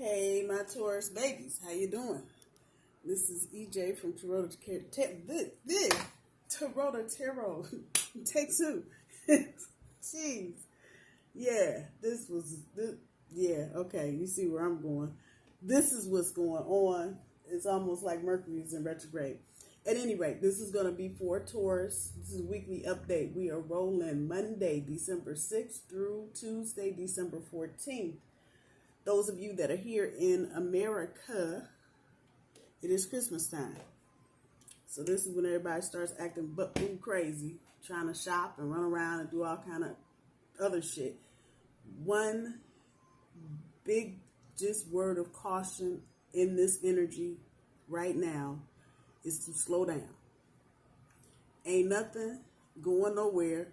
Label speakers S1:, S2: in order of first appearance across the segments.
S1: Hey, my Taurus babies, how you doing? This is EJ from Taurota Tarot. Take two. Jeez. Yeah, okay, you see where I'm going. This is what's going on. It's almost like Mercury's in retrograde. At any rate, this is going to be for Taurus. This is a weekly update. We are rolling Monday, December 6th through Tuesday, December 14th. Those of you that are here in America, it is Christmas time. So this is when everybody starts acting butt-boo crazy, trying to shop and run around and do all kind of other shit. One big just word of caution in this energy right now is to slow down. Ain't nothing going nowhere.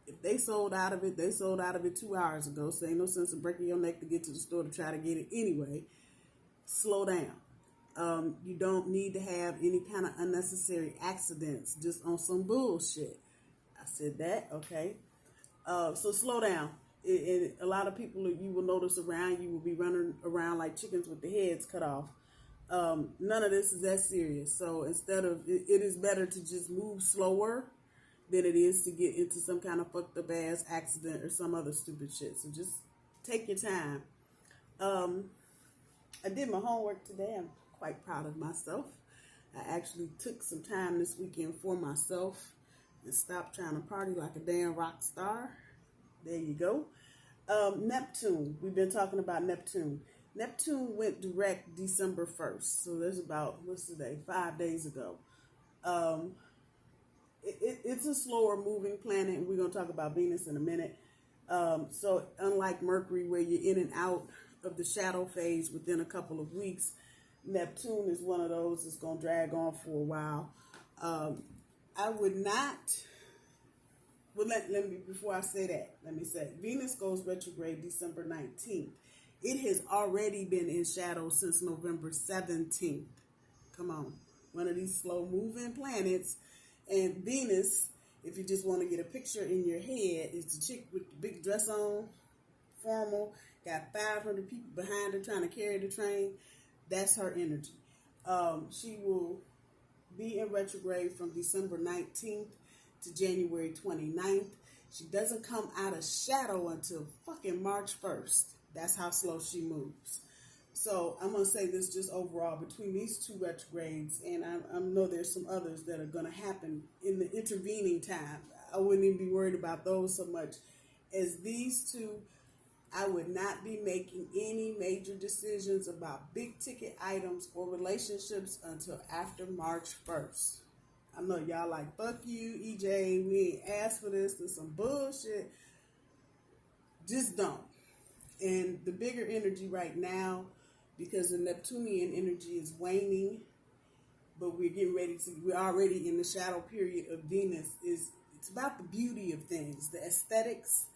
S1: If they sold out of it, they sold out of it 2 hours ago. So ain't no sense in breaking your neck to get to the store to try to get it anyway. Slow down. You don't need to have any kind of unnecessary accidents just on some bullshit. I said that, okay. So slow down. A lot of people you will notice around you will be running around like chickens with their heads cut off. None of this is that serious. So instead of, it is better to just move slower than it is to get into some kind of fucked up ass accident or some other stupid shit. So just take your time. I did my homework today. I'm quite proud of myself. I actually took some time this weekend for myself and stopped trying to party like a damn rock star. There you go. Neptune. We've been talking about Neptune. Neptune went direct December 1st. So there's about, what's today? 5 days ago. It's a slower moving planet, and we're going to talk about Venus in a minute. So unlike Mercury, where you're in and out of the shadow phase within a couple of weeks, Neptune is one of those that's going to drag on for a while. I would not, well, let me, before I say that, let me say, Venus goes retrograde December 19th. It has already been in shadow since November 17th. Come on. One of these slow moving planets. And Venus, if you just want to get a picture in your head, it's a chick with the big dress on, formal, got 500 people behind her trying to carry the train. That's her energy. She will be in retrograde from December 19th to January 29th. She doesn't come out of shadow until fucking March 1st. That's how slow she moves. So I'm going to say this just overall between these two retrogrades, and I know there's some others that are going to happen in the intervening time. I wouldn't even be worried about those so much as these two. I would not be making any major decisions about big ticket items or relationships until after March 1st. I know y'all like, fuck you, EJ, we ain't asked for this. There's some bullshit. Just don't. And the bigger energy right now, because the Neptunian energy is waning, but we're already in the shadow period of Venus, it's about the beauty of things, the aesthetics.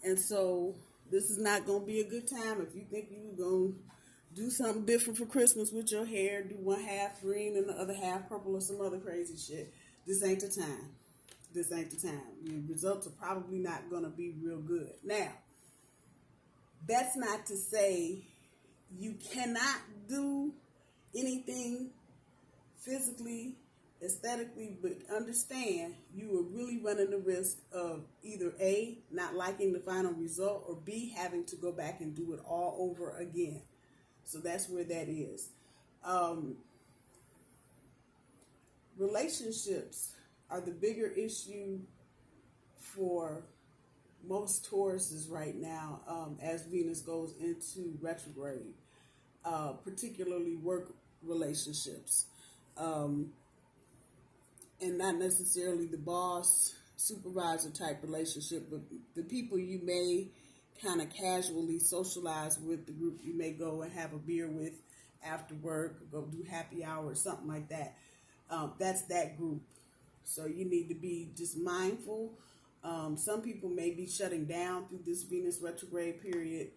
S1: And so this is not going to be a good time if you think you're going to do something different for Christmas with your hair, do one half green and the other half purple or some other crazy shit. This ain't the time. This ain't the time. Your results are probably not going to be real good. Now, that's not to say you cannot do anything physically, aesthetically, but understand you are really running the risk of either A, not liking the final result, or B, having to go back and do it all over again. So that's where that is. Relationships are the bigger issue for most Tauruses right now as Venus goes into retrograde, particularly work relationships, and not necessarily the boss supervisor type relationship, but the people you may kind of casually socialize with, the group you may go and have a beer with after work, or go do happy hour or something like that. That's that group. So you need to be just mindful. Some people may be shutting down through this Venus retrograde period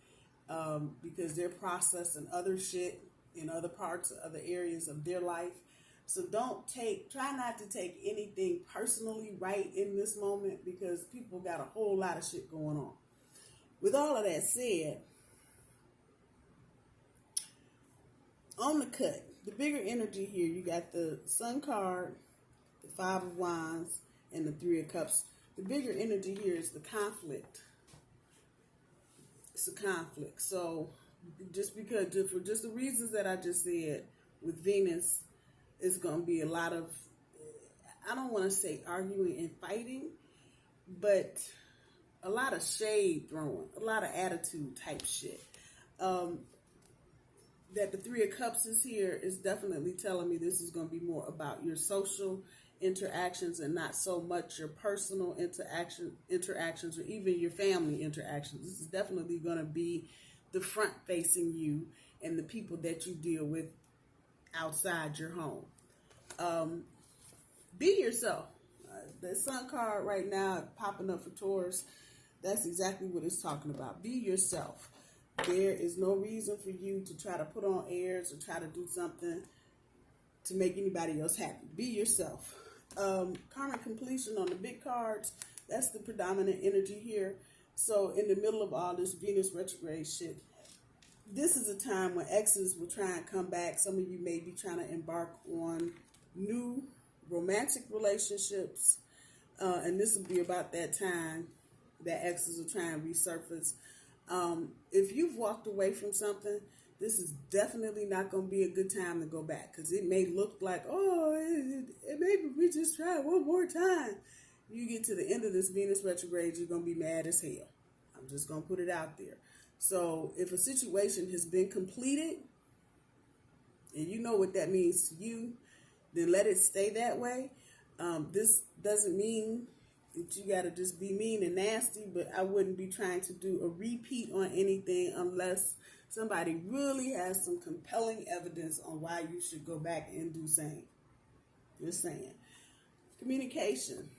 S1: because they're processing other shit in other parts, other areas of their life. So try not to take anything personally right in this moment, because people got a whole lot of shit going on. With all of that said, On the cut, the bigger energy here, you got the Sun card, the Five of Wands, and the Three of Cups. The bigger energy here is the conflict. It's a conflict. So just because, for just the reasons that I just said, with Venus, it's going to be a lot of, I don't want to say arguing and fighting, but a lot of shade throwing, a lot of attitude type shit. That the Three of Cups is here is definitely telling me this is going to be more about your social interactions and not so much your personal interactions or even your family interactions. This is definitely going to be the front facing you and the people that you deal with outside your home. Be yourself. The Sun card right now popping up for Taurus, that's exactly what it's talking about. Be yourself. There is no reason for you to try to put on airs or try to do something to make anybody else happy. Be yourself. Karmic completion on the big cards, that's the predominant energy here. So in the middle of all this Venus retrograde shit, this is a time when exes will try and come back. Some of you may be trying to embark on new romantic relationships. And this will be about that time that exes will try and resurface. If you've walked away from something, this is definitely not going to be a good time to go back, because it may look like, maybe we just try one more time. You get to the end of this Venus retrograde, you're going to be mad as hell. I'm just going to put it out there. So if a situation has been completed, and you know what that means to you, then let it stay that way. This doesn't mean that you got to just be mean and nasty, but I wouldn't be trying to do a repeat on anything unless somebody really has some compelling evidence on why you should go back and do same. Just saying. Communication.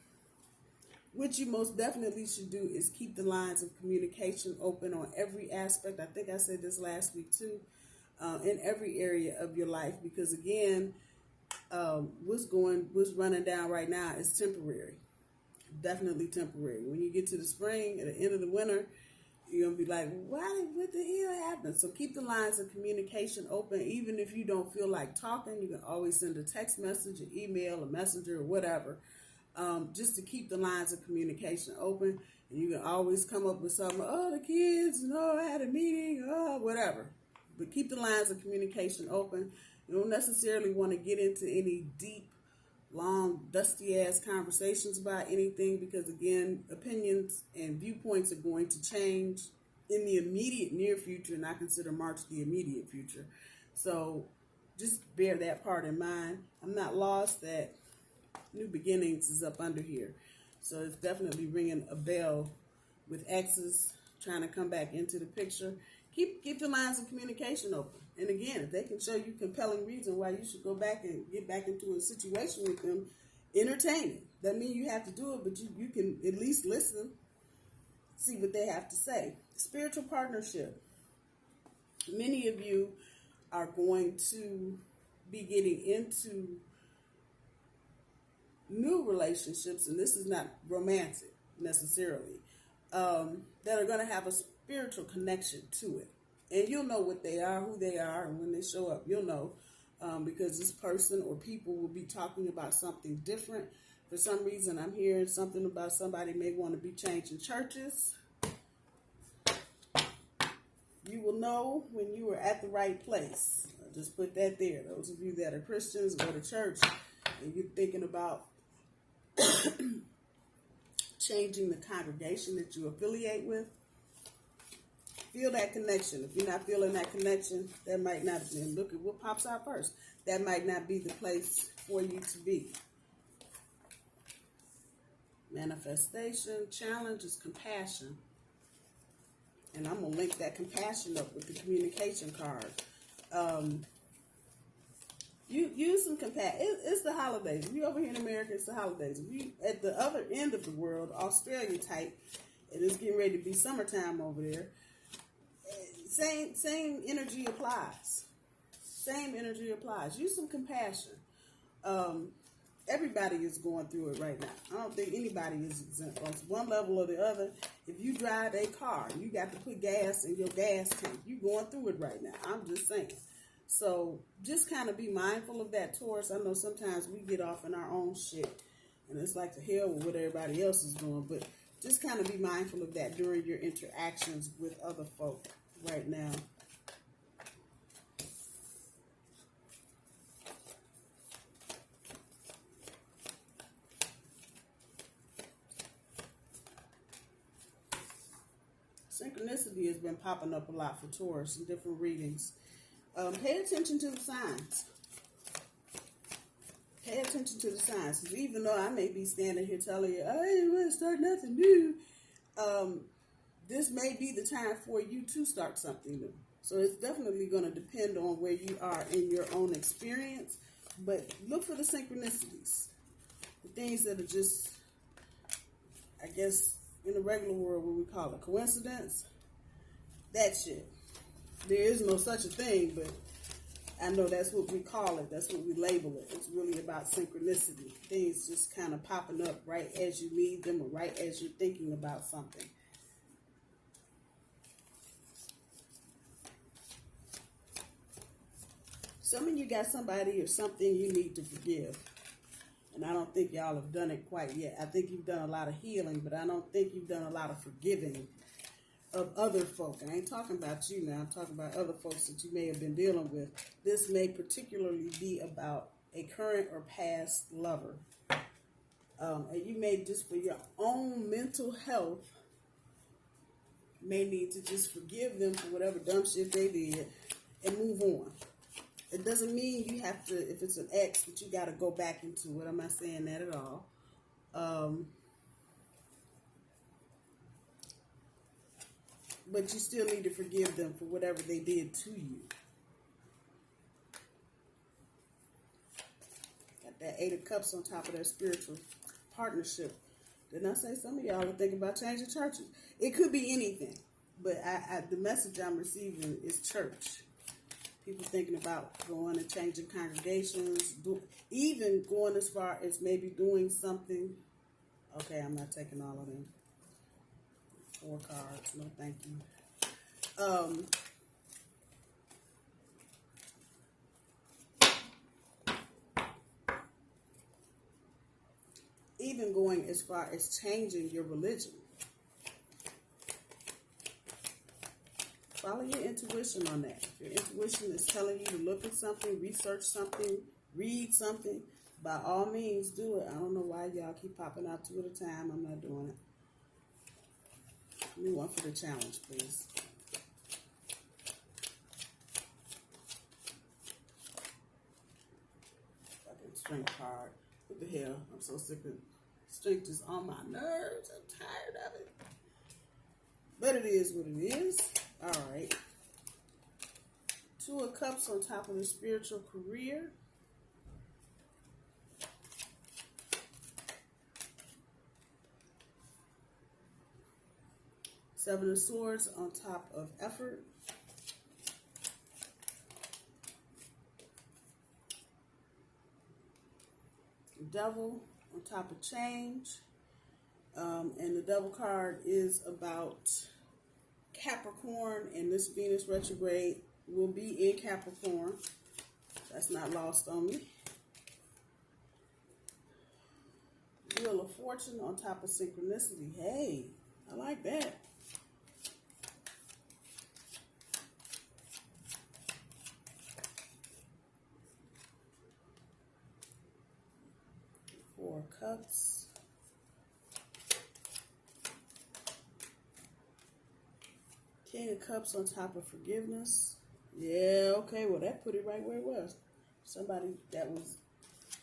S1: What you most definitely should do is keep the lines of communication open on every aspect. I think I said this last week too, in every area of your life, because again, what's running down right now is temporary. Definitely temporary. When you get to the spring, at the end of the winter, you're going to be like, what the hell happened? So keep the lines of communication open. Even if you don't feel like talking, you can always send a text message, an email, a messenger, or whatever, just to keep the lines of communication open. And you can always come up with something, the kids, I had a meeting, whatever. But keep the lines of communication open. You don't necessarily want to get into any deep, long, dusty-ass conversations about anything, because, again, opinions and viewpoints are going to change in the immediate near future, and I consider March the immediate future. So just bear that part in mind. I'm not lost that new beginnings is up under here. So it's definitely ringing a bell with exes trying to come back into the picture. Keep the lines of communication open. And again, if they can show you compelling reason why you should go back and get back into a situation with them, entertain it. Doesn't mean you have to do it, but you can at least listen, see what they have to say. Spiritual partnership. Many of you are going to be getting into new relationships, and this is not romantic necessarily, that are going to have a spiritual connection to it. And you'll know what they are, who they are, and when they show up, you'll know, because this person or people will be talking about something different. For some reason, I'm hearing something about somebody may want to be changing churches. You will know when you are at the right place. I'll just put that there. Those of you that are Christians, go to church, and you're thinking about changing the congregation that you affiliate with. Feel that connection. If you're not feeling that connection, that might not, and look at what pops out first. That might not be the place for you to be. Manifestation, challenge is compassion. And I'm going to link that compassion up with the communication card. You use some compassion. It's the holidays. If you're over here in America, it's the holidays. If you at the other end of the world, Australia type, and it's getting ready to be summertime over there, same energy applies. Same energy applies. Use some compassion. Everybody is going through it right now. I don't think anybody is exempt on one level or the other. If you drive a car, you got to put gas in your gas tank. You're going through it right now. I'm just saying. So just kind of be mindful of that, Taurus. I know sometimes we get off in our own shit, and it's like the hell with what everybody else is doing, but just kind of be mindful of that during your interactions with other folk right now. Synchronicity has been popping up a lot for Taurus in different readings. Pay attention to the signs. Pay attention to the signs. Because even though I may be standing here telling you, I ain't going to start nothing new, this may be the time for you to start something new. So it's definitely going to depend on where you are in your own experience. But look for the synchronicities. The things that are just, I guess, in the regular world, what we call it coincidence. That shit. There is no such a thing, but I know that's what we call it. That's what we label it. It's really about synchronicity. Things just kind of popping up right as you need them or right as you're thinking about something. Some of you got somebody or something you need to forgive. And I don't think y'all have done it quite yet. I think you've done a lot of healing, but I don't think you've done a lot of forgiving of other folk. I ain't talking about you now. I'm talking about other folks that you may have been dealing with. This may particularly be about a current or past lover. And you may just for your own mental health may need to just forgive them for whatever dumb shit they did and move on. It doesn't mean you have to, if it's an ex, that you got to go back into it. I'm not saying that at all. But you still need to forgive them for whatever they did to you. Got that 8 of Cups on top of that spiritual partnership. Didn't I say some of y'all are thinking about changing churches? It could be anything. But the message I'm receiving is church. People thinking about going and changing congregations, even going as far as maybe doing something. Okay, I'm not taking all of them. 4 cards, no thank you. Even going as far as changing your religion. Follow your intuition on that. If your intuition is telling you to look at something, research something, read something, by all means do it. I don't know why y'all keep popping out 2 at a time. I'm not doing it. Give me one for the challenge, please. Fucking strength card. What the hell? I'm so sick of strength is on my nerves. I'm tired of it. But it is what it is. All right. 2 of Cups on top of the spiritual career. Seven of Swords on top of effort. Devil on top of change. And the Devil card is about Capricorn, and this Venus retrograde will be in Capricorn. That's not lost on me. Wheel of Fortune on top of synchronicity. Hey, I like that. Four of Cups. King of Cups on top of forgiveness. Yeah, okay, well that put it right where it was. Somebody that was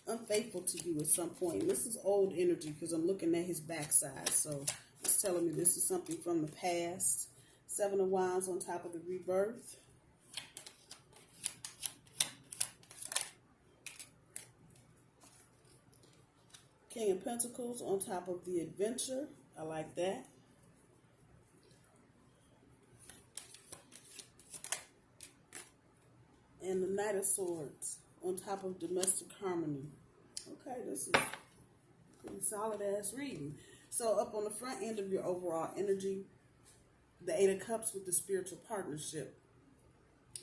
S1: unfaithful to you at some point. And this is old energy because I'm looking at his backside. So it's telling me this is something from the past. 7 of Wands on top of the rebirth. King of Pentacles on top of the adventure. I like that. And the Knight of Swords on top of domestic harmony. Okay, this is pretty solid ass reading. So up on the front end of your overall energy, the 8 of Cups with the spiritual partnership.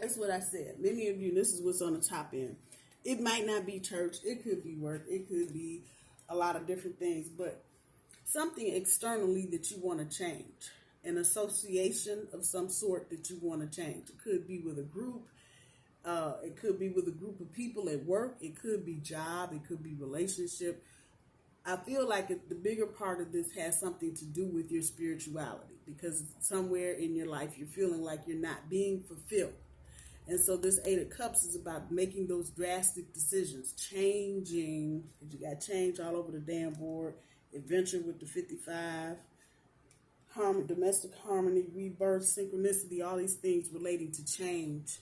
S1: That's what I said. Many of you, this is what's on the top end. It might not be church. It could be work. It could be a lot of different things. But something externally that you want to change. An association of some sort that you want to change. It could be with a group. It could be with a group of people at work. It could be job. It could be relationship. I feel like the bigger part of this has something to do with your spirituality, because somewhere in your life you're feeling like you're not being fulfilled. And so this Eight of Cups is about making those drastic decisions, changing, because you got change all over the damn board, adventure with the 55, domestic harmony, rebirth, synchronicity, all these things relating to change.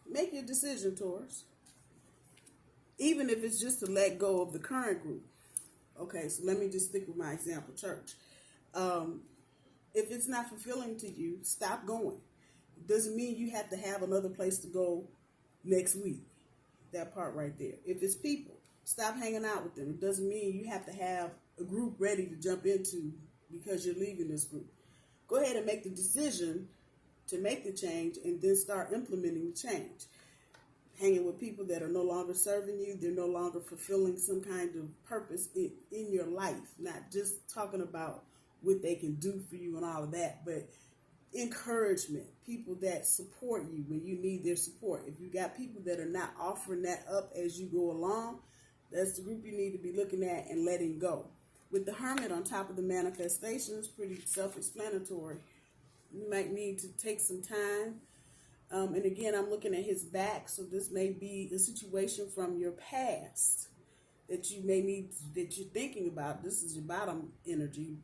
S1: Make your decision, Taurus. Even if it's just to let go of the current group. Okay, so let me just stick with my example, church. If it's not fulfilling to you, stop going. It doesn't mean you have to have another place to go next week. That part right there. If it's people, stop hanging out with them. It doesn't mean you have to have a group ready to jump into because you're leaving this group. Go ahead and make the decision to make the change and then start implementing the change. Hanging with people that are no longer serving you, they're no longer fulfilling some kind of purpose in your life. Not just talking about what they can do for you and all of that, but encouragement, people that support you when you need their support. If you got people that are not offering that up as you go along, that's the group you need to be looking at and letting go. With the Hermit on top of the manifestations, pretty self-explanatory. You might need to take some time. And again, I'm looking at his back, so this may be a situation from your past that you may need, that you're thinking about. This is your bottom energy.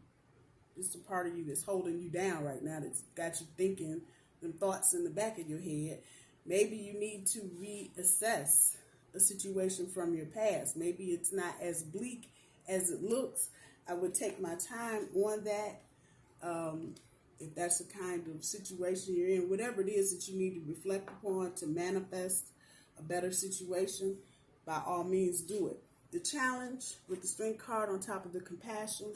S1: This is the part of you that's holding you down right now, that's got you thinking them thoughts in the back of your head. Maybe you need to reassess a situation from your past. Maybe it's not as bleak as it looks. I would take my time on that. If that's the kind of situation you're in, whatever it is that you need to reflect upon to manifest a better situation, by all means do it. The challenge with the Strength card on top of the compassion,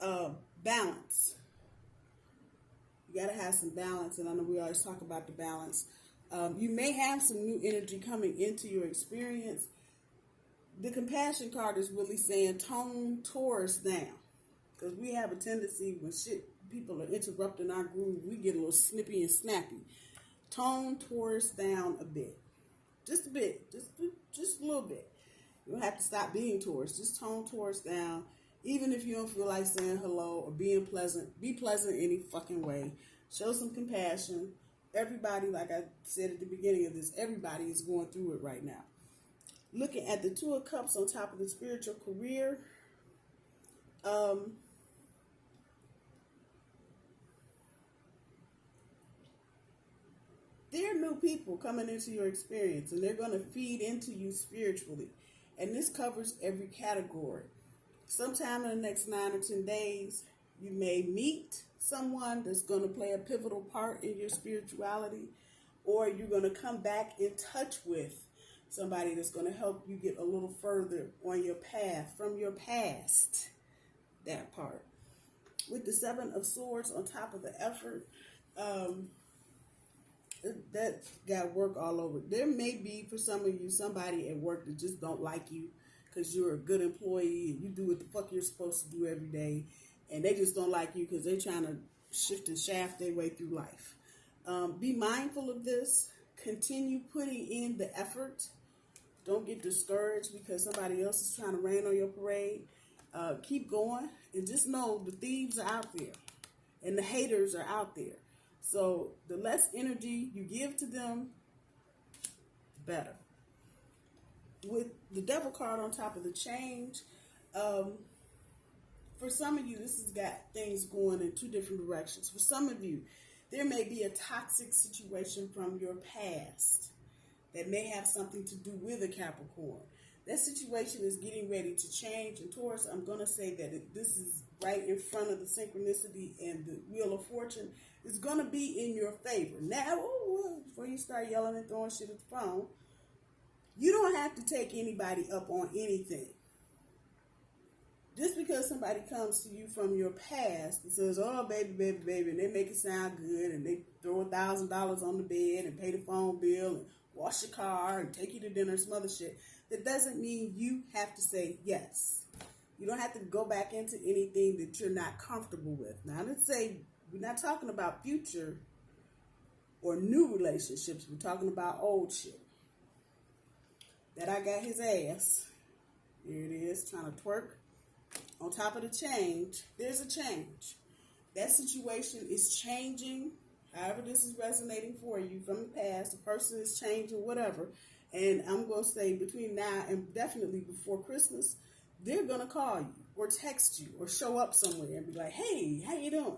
S1: balance. You got to have some balance, and I know we always talk about the balance. You may have some new energy coming into your experience. The compassion card is really saying tone Taurus down, because we have a tendency when people are interrupting our groove, we get a little snippy and snappy. Tone Taurus down a bit. Just a bit. Just a little bit. You don't have to stop being Taurus. Just tone Taurus down. Even if you don't feel like saying hello or being pleasant, be pleasant any fucking way. Show some compassion. Everybody, like I said at the beginning of this, everybody is going through it right now. Looking at the Two of Cups on top of the spiritual career, there are new people coming into your experience, and they're going to feed into you spiritually. And this covers every category. Sometime in the next 9 or 10 days, you may meet someone that's going to play a pivotal part in your spirituality, or you're going to come back in touch with somebody that's going to help you get a little further on your path from your past. That part. With the Seven of Swords on top of the effort, that got work all over. There may be, for some of you, somebody at work that just don't like you because you're a good employee and you do what the fuck you're supposed to do every day, and they just don't like you because they're trying to shift and shaft their way through life. Be mindful of this. Continue putting in the effort. Don't get discouraged because somebody else is trying to rain on your parade. Keep going, and just know the thieves are out there and the haters are out there. So the less energy you give to them, better. With the Devil card on top of the change, for some of you, this has got things going in two different directions. For some of you, there may be a toxic situation from your past that may have something to do with a Capricorn. That situation is getting ready to change. And Taurus, I'm going to say that this is right in front of the synchronicity and the Wheel of Fortune. It's going to be in your favor. Now, before you start yelling and throwing shit at the phone, you don't have to take anybody up on anything. just because somebody comes to you from your past and says, oh, baby, baby, baby, and they make it sound good, and they throw $1,000 on the bed and pay the phone bill and wash your car and take you to dinner and some other shit, that doesn't mean you have to say yes. You don't have to go back into anything that you're not comfortable with. Now, let's say we're not talking about future or new relationships. We're talking about old shit. That I got his ass. Here it is, trying to twerk. On top of the change, there's a change. That situation is changing. However this is resonating for you from the past, the person is changing, whatever. And I'm going to say between now and definitely before Christmas, they're going to call you or text you or show up somewhere and be like, hey, how you doing?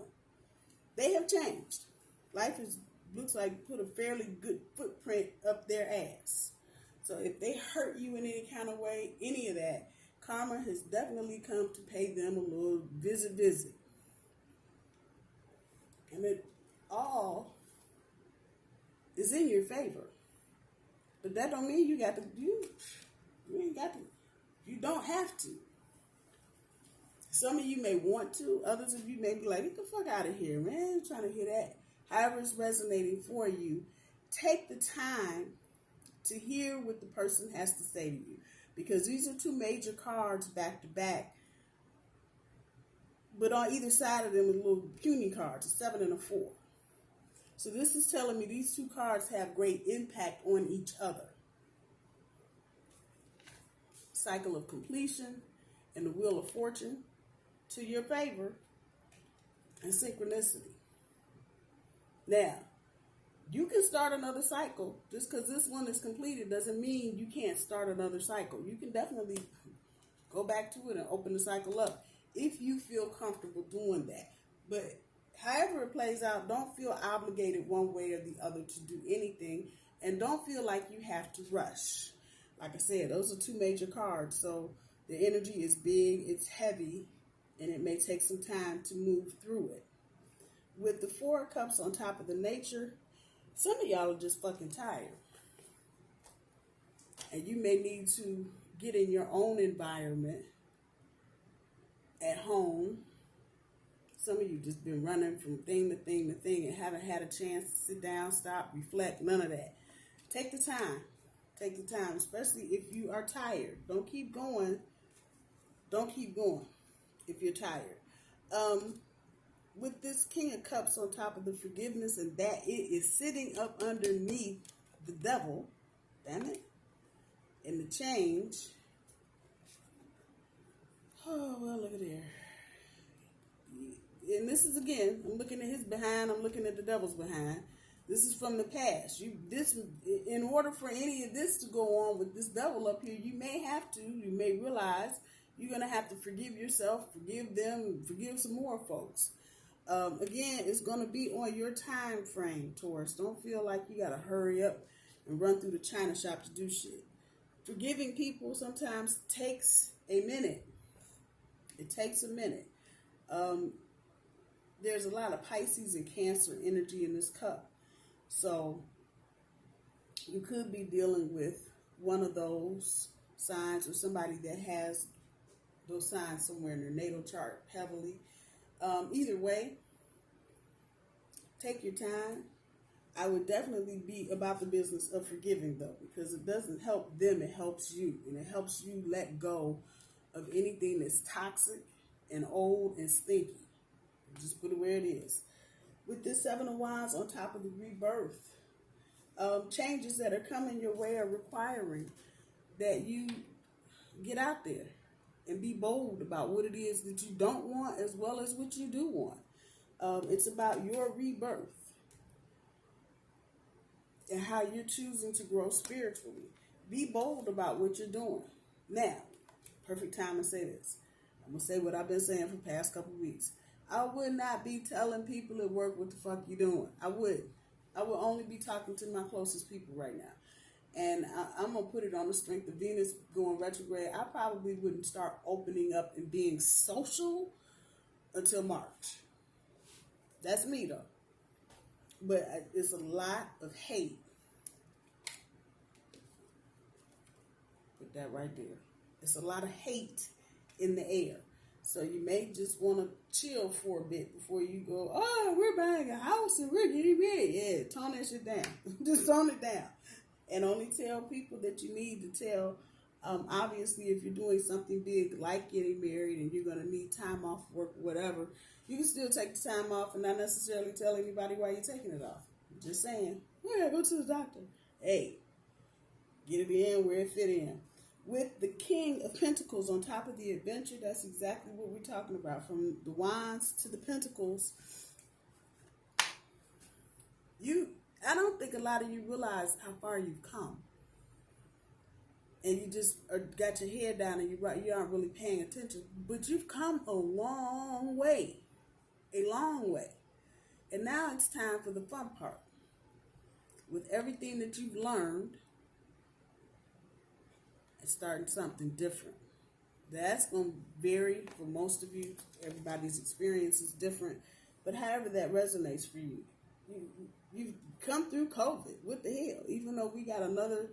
S1: They have changed. Life looks like put a fairly good footprint up their ass. So if they hurt you in any kind of way, any of that, karma has definitely come to pay them a little visit. And it all is in your favor. But that don't mean you ain't got to. You don't have to. Some of you may want to. Others of you may be like, get the fuck out of here, man. I'm trying to hear that. However it's resonating for you, take the time to hear what the person has to say to you. Because these are two major cards back to back. But on either side of them are little puny cards, a 7 and a 4. So this is telling me these two cards have great impact on each other. Cycle of completion and the wheel of fortune to your favor and synchronicity. Now, you can start another cycle. Just because this one is completed doesn't mean you can't start another cycle. You can definitely go back to it and open the cycle up if you feel comfortable doing that. But however it plays out, don't feel obligated one way or the other to do anything, and don't feel like you have to rush. Like I said, those are two major cards, so the energy is big, it's heavy, and it may take some time to move through it. With the 4 of Cups on top of the nature, some of y'all are just fucking tired. And you may need to get in your own environment at home. Some of you just been running from thing to thing to thing and haven't had a chance to sit down, stop, reflect, none of that. Take the time. Take the time, especially if you are tired. Don't keep going. Don't keep going if you're tired. With this King of Cups on top of the forgiveness and that it is sitting up underneath the devil, damn it, and the change. Oh, well, look at there. And this is, again, I'm looking at his behind, I'm looking at the devil's behind. This is from the past. In order for any of this to go on with this devil up here, you may realize you're going to have to forgive yourself, forgive them, forgive some more folks. Again, it's going to be on your time frame, Taurus. Don't feel like you got to hurry up and run through the China shop to do shit. Forgiving people sometimes takes a minute. It takes a minute. There's a lot of Pisces and Cancer energy in this cup. So you could be dealing with one of those signs or somebody that has those signs somewhere in their natal chart heavily. Either way, take your time. I would definitely be about the business of forgiving, though, because it doesn't help them, it helps you. And it helps you let go of anything that's toxic and old and stinky. Just put it where it is. With this 7 of Wands on top of the rebirth, changes that are coming your way are requiring that you get out there and be bold about what it is that you don't want as well as what you do want. It's about your rebirth and how you're choosing to grow spiritually. Be bold about what you're doing. Now, perfect time to say this. I'm going to say what I've been saying for the past couple of weeks. I would not be telling people at work what the fuck you doing. I would only be talking to my closest people right now. And I'm going to put it on the strength of Venus going retrograde. I probably wouldn't start opening up and being social until March. That's me, though. But it's a lot of hate. Put that right there. It's a lot of hate in the air. So you may just want to chill for a bit before you go, oh, we're buying a house and we're getting married. Yeah, tone that shit down. Just tone it down. And only tell people that you need to tell. Obviously, if you're doing something big like getting married and you're going to need time off work or whatever, you can still take the time off and not necessarily tell anybody why you're taking it off. Just saying, yeah, go to the doctor. Hey, get it in where it fit in. With the King of Pentacles on top of the adventure, that's exactly what we're talking about. From the Wands to the Pentacles. I don't think a lot of you realize how far you've come. And you just got your head down and you aren't really paying attention. But you've come a long way. A long way. And now it's time for the fun part. With everything that you've learned, and starting something different. That's going to vary for most of you. Everybody's experience is different. But however that resonates for you. You've come through COVID. What the hell? Even though we got another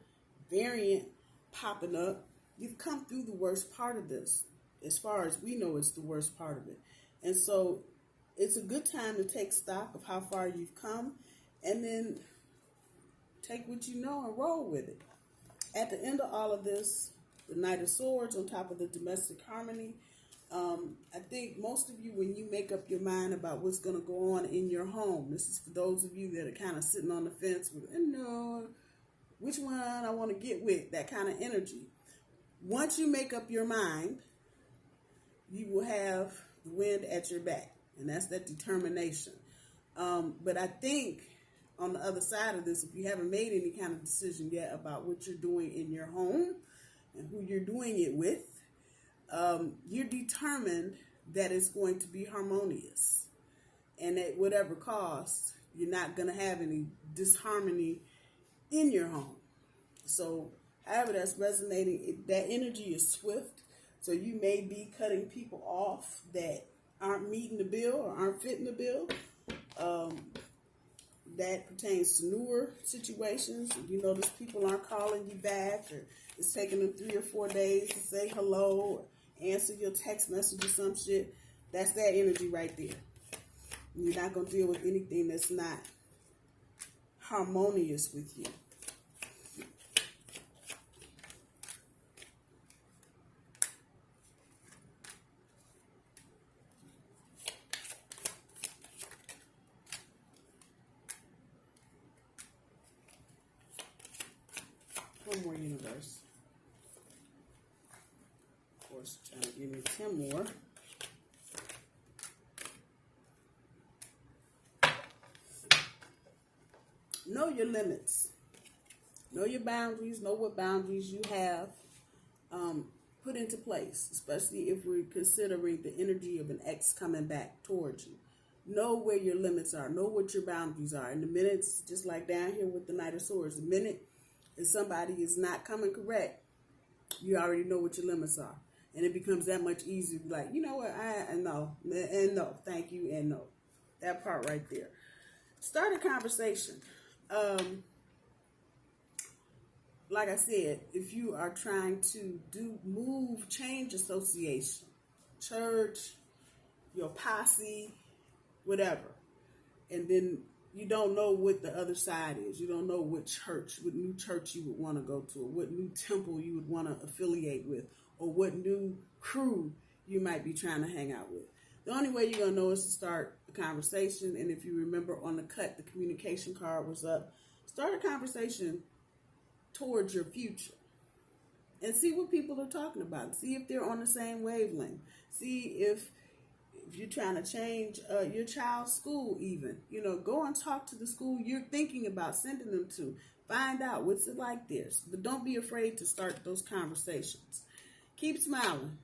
S1: variant popping up, you've come through the worst part of this. As far as we know, it's the worst part of it. And so it's a good time to take stock of how far you've come and then take what you know and roll with it. At the end of all of this, the Knight of Swords on top of the domestic harmony. I think most of you, when you make up your mind about what's going to go on in your home, this is for those of you that are kind of sitting on the fence with, which one I want to get with, that kind of energy. Once you make up your mind, you will have the wind at your back, and that's that determination. But I think on the other side of this, if you haven't made any kind of decision yet about what you're doing in your home and who you're doing it with, you're determined that it's going to be harmonious. And at whatever cost, you're not going to have any disharmony in your home. So however that's resonating, that energy is swift. So you may be cutting people off that aren't meeting the bill or aren't fitting the bill. That pertains to newer situations. You notice people aren't calling you back, or it's taking them 3 or 4 days to say hello, or answer your text message or some shit. That's that energy right there. You're not going to deal with anything that's not harmonious with you. One more universe. Of course, trying to give me 10 more. Know your limits. Know your boundaries. Know what boundaries you have put into place, especially if we're considering the energy of an ex coming back towards you. Know where your limits are. Know what your boundaries are. And the minutes, just like down here with the Knight of Swords, the minute if somebody is not coming correct, you already know what your limits are. And it becomes that much easier to be like, you know what, no, and no, thank you, and no. That part right there. Start a conversation. Like I said, if you are trying to change association, church, your posse, whatever, and then you don't know what the other side is. You don't know what new church you would want to go to, or what new temple you would want to affiliate with, or what new crew you might be trying to hang out with. The only way you're going to know is to start a conversation. And if you remember on the cut, the communication card was up. Start a conversation towards your future and see what people are talking about. See if they're on the same wavelength. See if you're trying to change your child's school even. Go and talk to the school you're thinking about sending them to. Find out what's it like there. But don't be afraid to start those conversations. Keep smiling.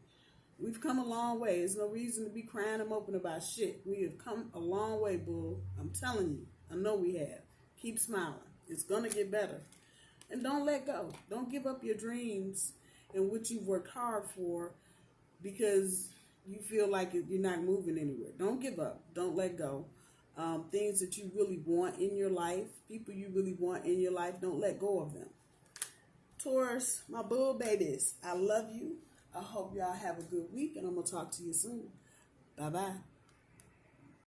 S1: We've come a long way. There's no reason to be crying and moping about shit. We have come a long way, bull. I'm telling you. I know we have. Keep smiling. It's going to get better. And don't let go. Don't give up your dreams and what you've worked hard for because you feel like you're not moving anywhere. Don't give up. Don't let go. Things that you really want in your life, people you really want in your life, don't let go of them. Taurus, my bull babies, I love you. I hope y'all have a good week, and I'm going to talk to you soon. Bye-bye.